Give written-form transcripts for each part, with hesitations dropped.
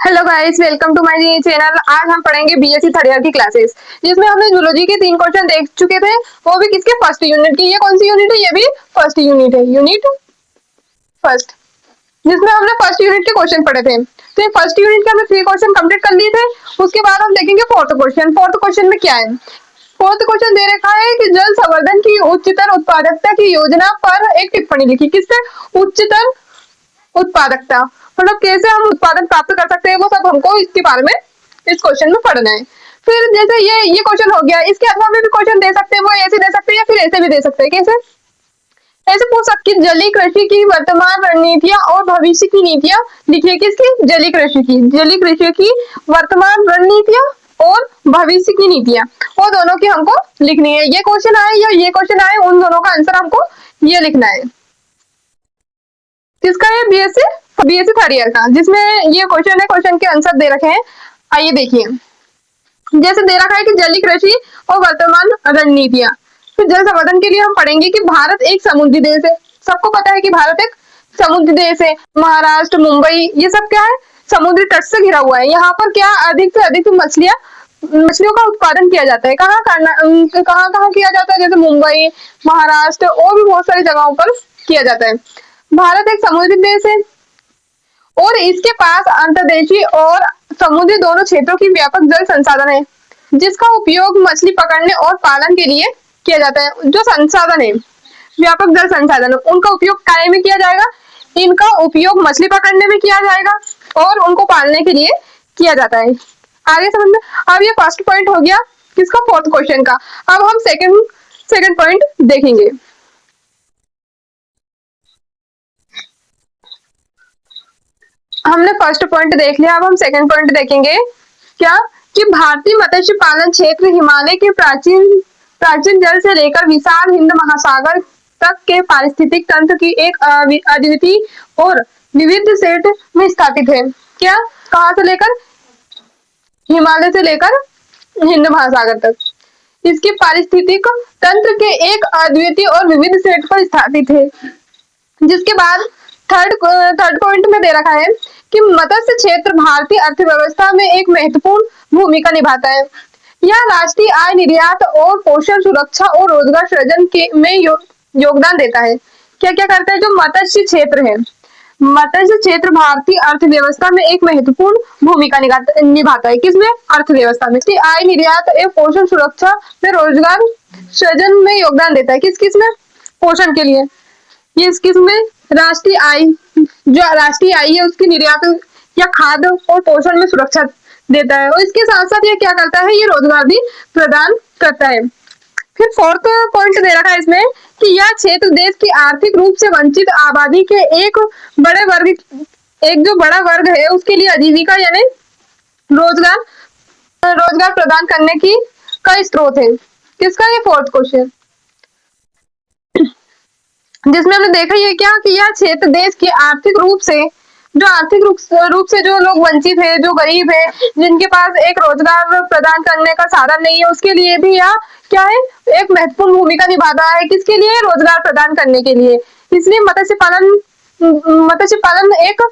Hello guys, welcome to my channel. आज हम पढ़ेंगे बीएससी थर्ड ईयर की क्लासेस, जिसमें हमने जूलॉजी के 3 क्वेश्चन देख चुके थे। वो भी किसके, फर्स्ट यूनिट की। ये कौन सी यूनिट है? ये भी फर्स्ट यूनिट है, यूनिट फर्स्ट, जिसमें हमने फर्स्ट यूनिट के क्वेश्चन पढ़े थे। तो ये फर्स्ट यूनिट के हमने 3 क्वेश्चन कंप्लीट कर लिए थे। उसके बाद हम देखेंगे फोर्थ क्वेश्चन। फोर्थ क्वेश्चन में क्या है? फोर्थ क्वेश्चन दे रखा है कि जल संवर्धन की उच्चतर उत्पादकता की योजना पर एक टिप्पणी लिखी। किससे? उच्चतर उत्पादकता, मतलब कैसे हम उत्पादन प्राप्त कर सकते हैं, वो सब हमको इसके बारे में इस क्वेश्चन में पढ़ना है। फिर जैसे ये क्वेश्चन हो गया, इसके अलावा में भी क्वेश्चन दे सकते हैं। वो ऐसे दे सकते हैं या फिर ऐसे भी दे सकते हैं। कैसे? ऐसे पूछ सकते हैं, जलीय कृषि की वर्तमान रणनीतियां और भविष्य की नीतियां लिखिए। किसकी? जलीय कृषि की। जलीय कृषि की वर्तमान रणनीतियां और भविष्य की नीतियां, वो दोनों की हमको लिखनी है। ये क्वेश्चन आए या ये क्वेश्चन आए, उन दोनों का आंसर हमको ये लिखना है। किसका है? बीएससी थर्ड ईयर का, जिसमें ये क्वेश्चन है। क्वेश्चन के आंसर दे रखे हैं, आइए देखिए। जैसे दे रखा है कि जलीय कृषि और वर्तमान रणनीतियां। तो जल संवर्धन के लिए हम पढ़ेंगे कि भारत एक समुद्री देश है। सबको पता है कि भारत एक समुद्री देश है। महाराष्ट्र, मुंबई, ये सब क्या है? समुद्री तट से घिरा हुआ है। यहाँ पर क्या, अधिक से अधिक मछलियों का उत्पादन किया जाता है। कहाँ कहाँ किया जाता है? जैसे मुंबई, महाराष्ट्र और भी बहुत सारी जगहों पर किया जाता है। भारत एक समुद्री देश है और इसके पास अंतर्देशीय और समुद्री दोनों क्षेत्रों की व्यापक जल संसाधन है, जिसका उपयोग मछली पकड़ने और पालन के लिए किया जाता है। जो संसाधन है, व्यापक जल संसाधन, उनका उपयोग काय में किया जाएगा? इनका उपयोग मछली पकड़ने में किया जाएगा और उनको पालने के लिए किया जाता है। आगे समझ में? अब ये फर्स्ट पॉइंट हो गया किसका? फोर्थ क्वेश्चन का। अब हम सेकंड पॉइंट देखेंगे। हमने फर्स्ट पॉइंट देख लिया, अब हम सेकंड पॉइंट देखेंगे। क्या? कि भारतीय मत्स्य पालन क्षेत्र हिमालय के प्राचीन प्राचीन जल से लेकर विशाल हिंद महासागर तक के पारिस्थितिक तंत्र की एक अद्वितीय और विविध सेट में स्थापित है। क्या? कहाँ से लेकर? हिमालय से लेकर हिंद महासागर तक इसके पारिस्थितिक तंत्र के एक अद्वितीय और विविध सेट पर स्थापित है। जिसके बाद थर्ड थर्ड पॉइंट में दे रखा है कि मत्स्य क्षेत्र भारतीय अर्थव्यवस्था में एक महत्वपूर्ण भूमिका निभाता है। यह राष्ट्रीय आय, निर्यात और पोषण, सुरक्षा और रोजगार सृजन के में योगदान देता है। क्या क्या करता है? जो मत्स्य क्षेत्र है, मत्स्य क्षेत्र भारतीय अर्थव्यवस्था में एक महत्वपूर्ण भूमिका निभाता है। किसमें? अर्थव्यवस्था में। आय, निर्यात एवं पोषण, सुरक्षा में रोजगार सृजन में योगदान देता है। किस किस में? पोषण के लिए। ये किसमें? राष्ट्रीय आय, जो राष्ट्रीय आय है उसकी निर्यात या खाद्य और पोषण में सुरक्षा देता है। और इसके साथ साथ ये क्या करता है? ये रोजगार भी प्रदान करता है। फिर फोर्थ पॉइंट दे रखा है इसमें कि यह क्षेत्र देश की आर्थिक रूप से वंचित आबादी के बड़े वर्ग एक जो बड़ा वर्ग है उसके लिए आजीविका यानी रोजगार रोजगार प्रदान करने की का स्रोत है। किसका? ये फोर्थ क्वेश्चन, जिसमें हमने देखा ये क्या कि यह क्षेत्र देश की आर्थिक रूप से जो लोग वंचित है, जो गरीब है, जिनके पास एक रोजगार प्रदान करने का साधन नहीं है, उसके लिए भी यह क्या है? एक महत्वपूर्ण भूमिका निभाता है। किसके लिए? रोजगार प्रदान करने के लिए। इसलिए मत्स्य पालन एक,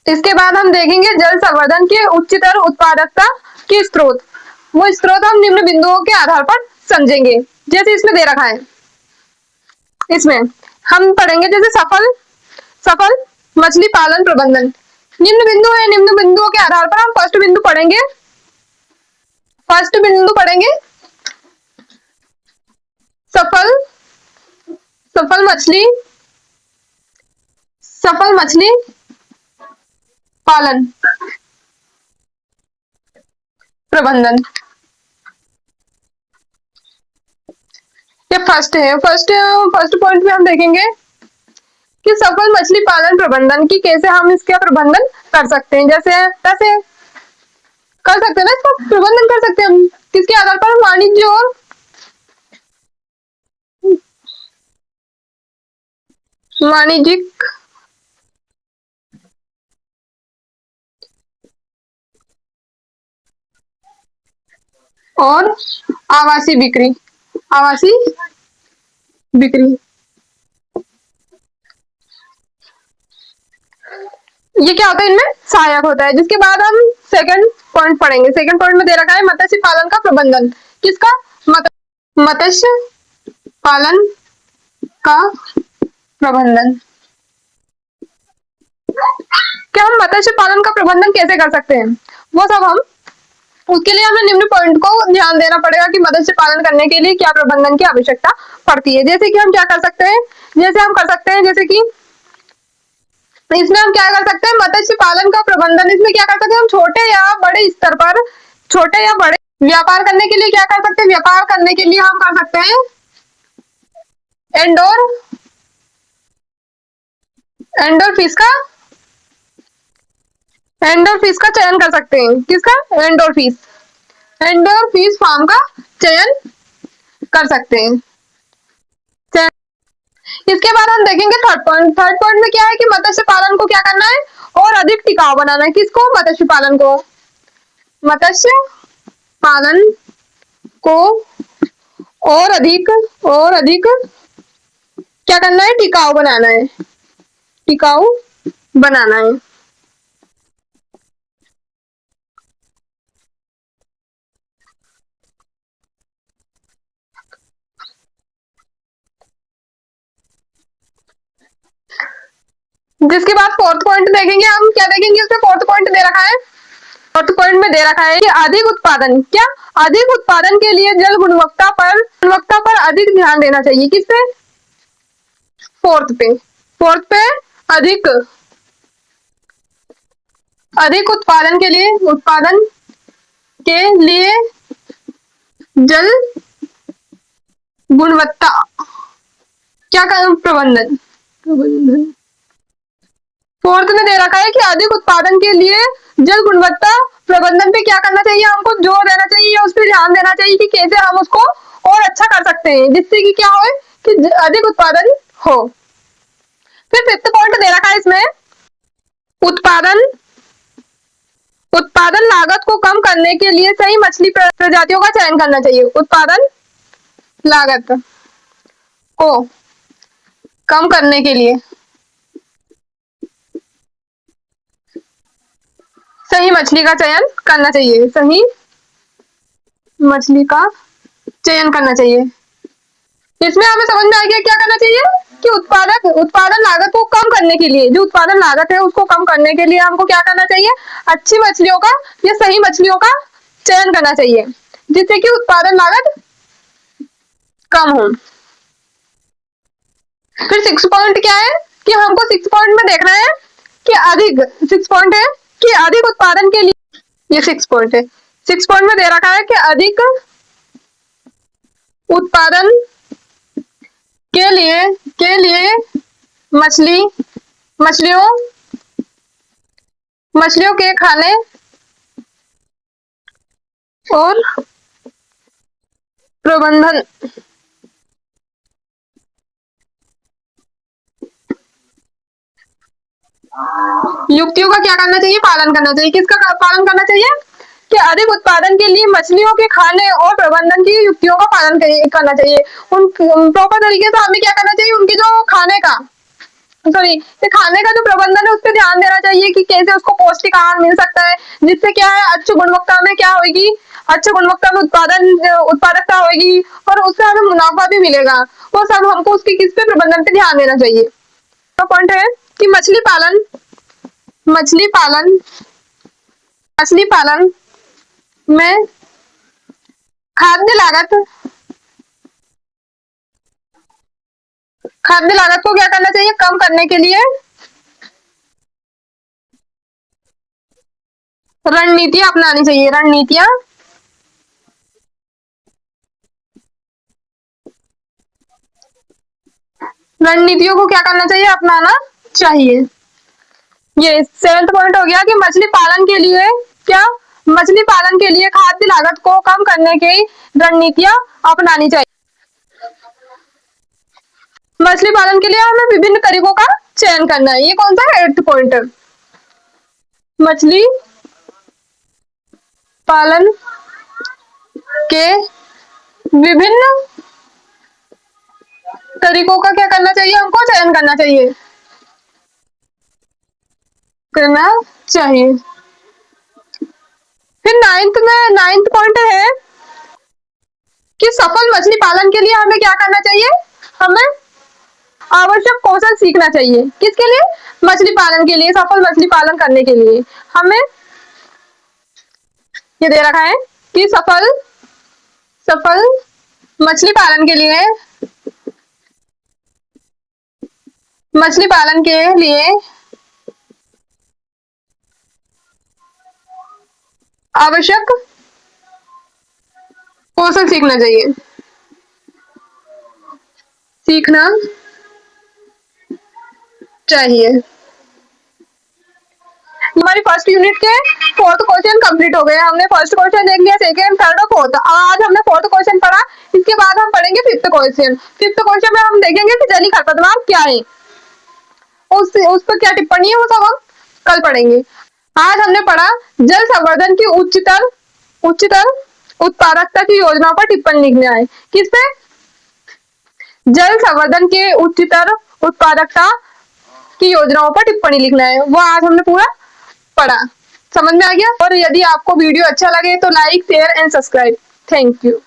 इसके बाद हम देखेंगे जल संवर्धन के उच्चतर उत्पादकता के स्रोत। वो स्रोत हम निम्न बिंदुओं के आधार पर समझेंगे। जैसे इसमें दे रखा है, इसमें हम पढ़ेंगे जैसे सफल सफल मछली पालन प्रबंधन। निम्न बिंदु है, निम्न बिंदुओं के आधार पर हम फर्स्ट बिंदु पढ़ेंगे सफल सफल मछली सफल मछली पालन प्रबंधन। ये फर्स्ट है। फर्स्ट पॉइंट में हम देखेंगे कि सफल मछली पालन प्रबंधन की कैसे हम इसका प्रबंधन कर सकते हैं। जैसे कैसे कर सकते हैं ना, इसका प्रबंधन कर सकते हैं हम किसके आधार पर? वाणिज्य और वाणिज्यिक और आवासीय बिक्री, आवासीय बिक्री। ये क्या होता है, इनमें सहायक होता है। जिसके बाद हम सेकंड पॉइंट पढ़ेंगे। सेकंड पॉइंट में दे रखा है मत्स्य पालन का प्रबंधन। किसका? मत्स्य पालन का प्रबंधन। क्या हम मत्स्य पालन का प्रबंधन कैसे कर सकते हैं, वो सब हम, उसके लिए हमें निम्न पॉइंट को ध्यान देना पड़ेगा कि मत्स्य पालन करने के लिए क्या प्रबंधन की आवश्यकता पड़ती है। जैसे कि हम क्या कर सकते हैं, जैसे हम कर सकते हैं, जैसे कि इसमें हम क्या कर सकते हैं, मत्स्य पालन का प्रबंधन। इसमें क्या कर सकते हैं हम, छोटे या बड़े स्तर पर, छोटे या बड़े व्यापार करने के लिए क्या कर सकते हैं, व्यापार करने के लिए हम कर सकते हैं इंडोर, इंडोर फिश का, इंडोर फिश का चयन कर सकते हैं। किसका? Indoor fish, indoor fish farm का चयन कर सकते हैं। इसके बाद हम देखेंगे थर्ड पॉइंट। थर्ड पॉइंट में क्या है कि मत्स्य पालन को क्या करना है, और अधिक टिकाऊ बनाना है। किसको? मत्स्य पालन को, मत्स्य पालन को और अधिक क्या करना है, टिकाऊ बनाना है, टिकाऊ बनाना है। जिसके बाद फोर्थ पॉइंट देखेंगे हम, क्या देखेंगे उसमें, फोर्थ पॉइंट दे रखा है, फोर्थ पॉइंट में दे रखा है कि अधिक उत्पादन, क्या अधिक उत्पादन के लिए जल गुणवत्ता पर अधिक ध्यान देना चाहिए। किस पे? फोर्थ पे, फोर्थ पे अधिक, अधिक उत्पादन के लिए जल गुणवत्ता क्या कर, प्रबंधन, प्रबंधन। फोर्थ में दे रखा है कि अधिक उत्पादन के लिए जल गुणवत्ता प्रबंधन पे क्या करना चाहिए, हमको जोर देना चाहिए, उस पर ध्यान देना चाहिए कि कैसे हम उसको और अच्छा कर सकते हैं, जिससे कि क्या हो कि अधिक उत्पादन हो। फिर फिफ्थ पॉइंट दे रखा है इसमें, उत्पादन, उत्पादन लागत को कम करने के लिए सही मछली प्रजातियों का चयन करना चाहिए। उत्पादन लागत को कम करने के लिए सही मछली का चयन करना चाहिए, सही मछली का चयन करना चाहिए। इसमें हमें समझ में आ गया क्या करना चाहिए कि उत्पादन लागत को कम करने के लिए, जो उत्पादन लागत है उसको कम करने के लिए हमको क्या करना चाहिए, अच्छी मछलियों का या सही मछलियों का चयन करना चाहिए, जिससे कि उत्पादन लागत कम हो। फिर सिक्स पॉइंट क्या है कि हमको सिक्स पॉइंट में देखना है कि अधिक, सिक्स पॉइंट है कि अधिक उत्पादन के लिए, ये सिक्स पॉइंट है, सिक्स पॉइंट में दे रखा है कि अधिक उत्पादन के लिए मछली मछलियों मछलियों के खाने और प्रबंधन, युक्तियों का क्या करना चाहिए, पालन करना चाहिए। किसका पालन करना चाहिए कि अधिक उत्पादन के लिए मछलियों के खाने और प्रबंधन की युक्तियों का पालन करना चाहिए। उन प्रॉपर तरीके से हमें क्या करना चाहिए, उनकी जो खाने का, सॉरी, खाने का जो प्रबंधन है उस पर ध्यान देना चाहिए कि कैसे उसको पौष्टिक आहार मिल सकता है, जिससे क्या है अच्छी गुणवत्ता में क्या होगी, अच्छी गुणवत्ता में उत्पादकता होगी और उससे हमें मुनाफा भी मिलेगा। वो सब हमको उसकी किस पे, प्रबंधन पे ध्यान देना चाहिए। तो पॉइंट है कि मछली पालन मछली पालन में खाद्य लागत, खाद्य लागत को क्या करना चाहिए, कम करने के लिए रणनीतियां अपनानी चाहिए, रणनीतियों को क्या करना चाहिए, अपनाना चाहिए। ये सेवेंथ पॉइंट हो गया कि मछली पालन के लिए क्या, मछली पालन के लिए खाद्य लागत को कम करने की रणनीतियां अपनानी चाहिए। मछली पालन के लिए हमें विभिन्न तरीकों का चयन करना है। ये कौन सा है, एट्थ पॉइंट। मछली पालन के विभिन्न तरीकों का क्या करना चाहिए, हमको चयन करना चाहिए। फिर नाइन्थ पॉइंट है कि सफल मछली पालन के लिए हमें क्या करना चाहिए, हमें आवश्यक कौशल सीखना चाहिए। किसके लिए, मछली पालन के लिए, सफल मछली पालन करने के लिए हमें ये दे रखा है कि सफल मछली पालन के लिए आवश्यक कौशल सीखना चाहिए। हमारी फर्स्ट यूनिट के फोर्थ क्वेश्चन कंप्लीट हो गए। हमने फर्स्ट क्वेश्चन देख लिया, सेकंड, थर्ड और फोर्थ। आज हमने फोर्थ क्वेश्चन पढ़ा, इसके बाद हम पढ़ेंगे फिफ्थ क्वेश्चन। फिफ्थ क्वेश्चन में हम देखेंगे कि जलीय खरपतवार क्या है, उस पर क्या टिप्पणी है, वो सब हम कल पढ़ेंगे। आज हमने पढ़ा जल संवर्धन की उच्चतर उत्पादकता की योजनाओं पर टिप्पणी लिखना है। किस पे, जल संवर्धन के उच्चतर उत्पादकता की योजनाओं पर टिप्पणी लिखना है, वो आज हमने पूरा पढ़ा। समझ में आ गया। और यदि आपको वीडियो अच्छा लगे तो like, share and subscribe. Thank you.